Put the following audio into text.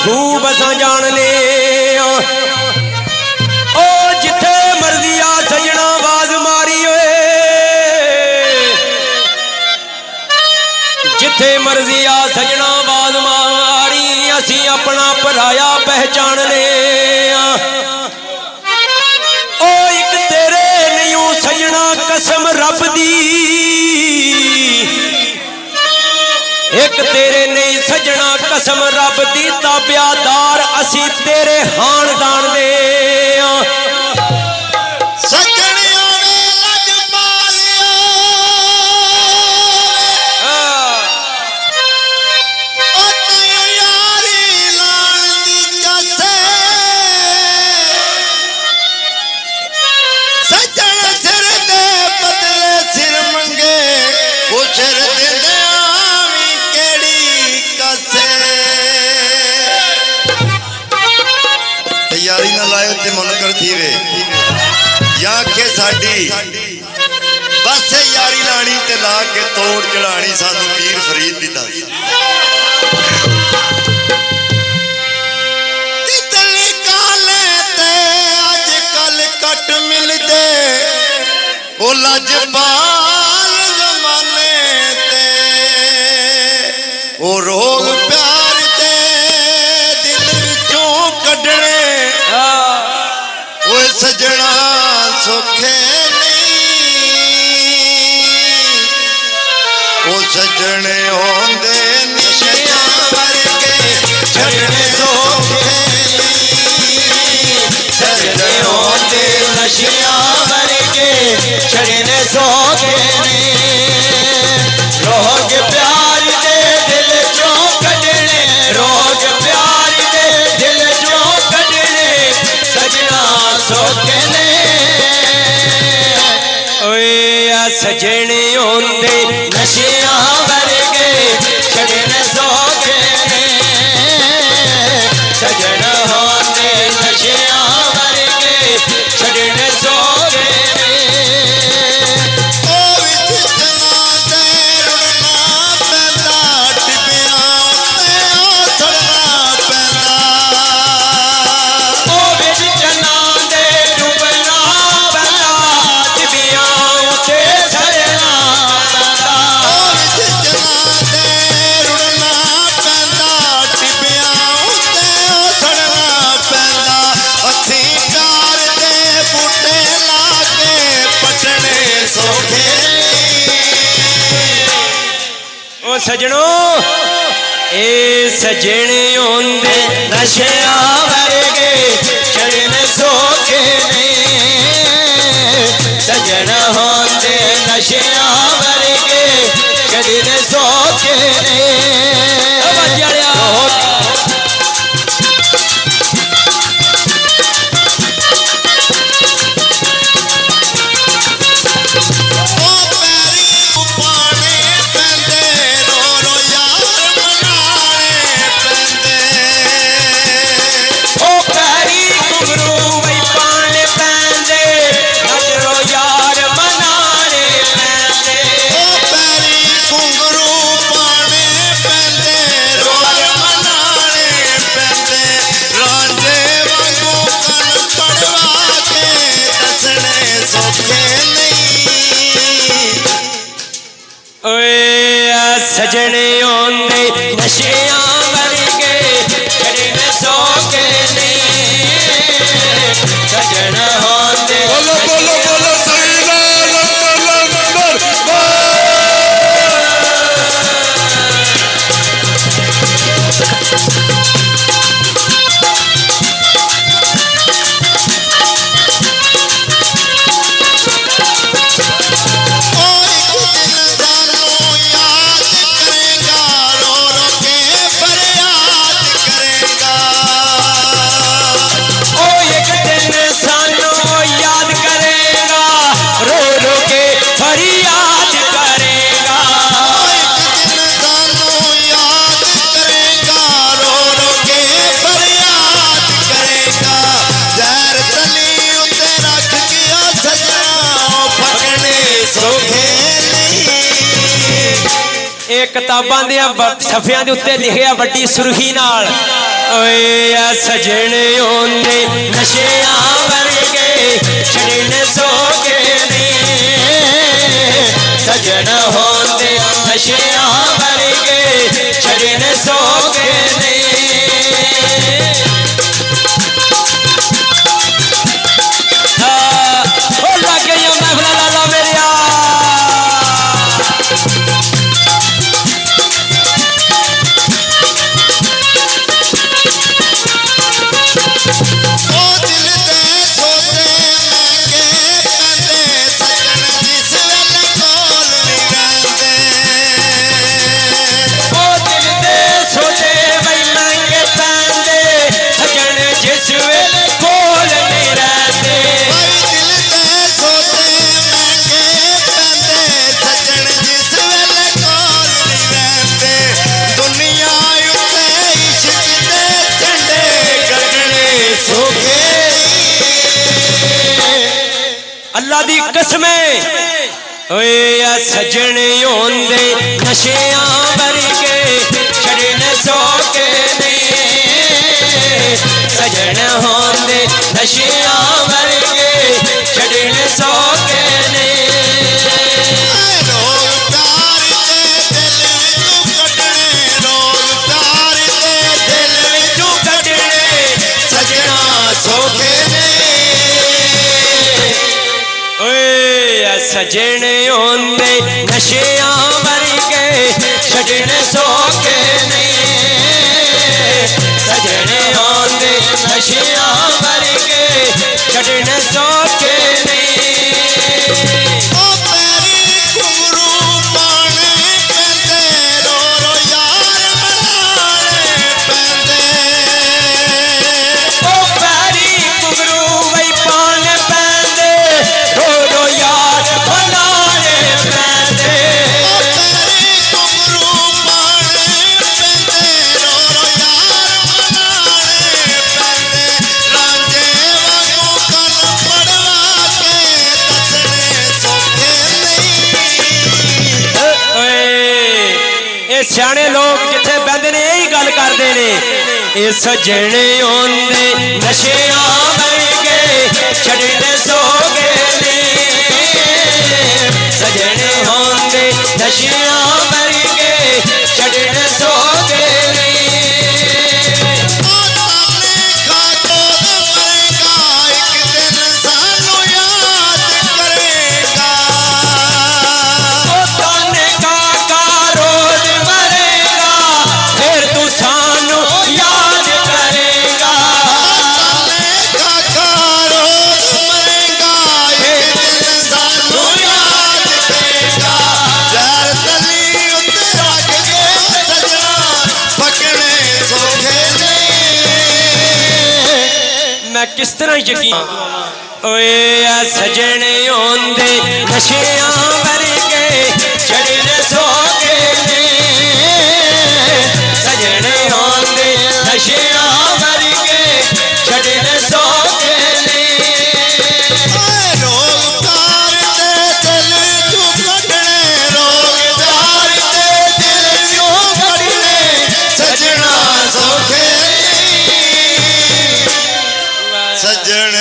खूब असां जानने ओ जिथे मर्जी आ सजना आवाज मारी होए जिथे मर्जी आ सजना आवाज मारी असी अपना पराया पहचानने ओ एक तेरे नहीं सजना कसम रब दी एक तेरे नहीं सजना कसम रब दी ताबियादार असी तेरे खानदान दे सजनियों ने लज पालिया यारी लान दी जसे सजन सिर दे बदले सिर मंगे वो सिर दे यारी ना लाए ते मुनकर थी वे या के साडी बस यारी लानी ते ला के तोड़ चढ़ानी सानू पीर फरीद दी दस तितली काले ते अजकल कट मिलदे ओ लजपाल जमाने ते ओ रोग प्यार दे दिल विचों कढने सजना सुखे नहीं वो सजने होंदे नशियां वर्गे छड़ने सुखे नहीं सजने होंदे नशियां वर्गे छड़ने सुखे नहीं रोग प्यार दे दिल चों कढने रोग प्यार दे दिल चों कढने सजना सोचने सजने होंदे नशियां वर्गे छड़ने सोचने सजन होंदे नशियां वर्गे छड़ने सोचने सजनों ए सजने होंदे नशियां वर्गे छड़ने सोखे सजन होंदे नशियां वर्गे छड़ने सोखे सजने होंदे नशियां वर्गे छड़ने सोखे नहीं सजन होंदे बोलो बोलो बोलो किताबां दे सफियां दे उत्ते लिखिया वड्डी सुर्खी नाल ਓਏ ਆ ਸਜਣ ਉਹਨੇ ਨਸ਼ਿਆਂ ਵਰਗੇ ਛੜਨ ਸੋਗੇ ਨੇ ਸਜਣ ਹੁੰਦੇ ਨਸ਼ਿਆਂ ਵਰਗੇ ਛੜਨ ਸੋਗੇ ਨੇ ਉਹ ਲੱਗ ਗਿਆ ਮਹਿਫਲਾਂ ਲਾਲਾ ਮੇਰਿਆ अल्लाह दी कसमें ओए आ सजण होंदे नशियां वर्गे छड़न सोगे ने सजण होंदे नशियां वर्गे छड़न सोगे ने सजण होंदे नशियां वर्गे छड़न सोगे ने सजण होंदे नशियां वर्गे छड़न सोगे ने सियाने लोग जिथे बहते ने यही गल करते ने ये सजण होंदे नशियां वर्गे छड़न सोगे ने सजण होंदे नशियां वर्गे छड़न सोगे ने किस तरह यकीन ओए आ सजण होंदे नशियां वर्गे छड़न सोगे ने सजण होंदे नशियां वर्गे छड़न सोगे ने सजण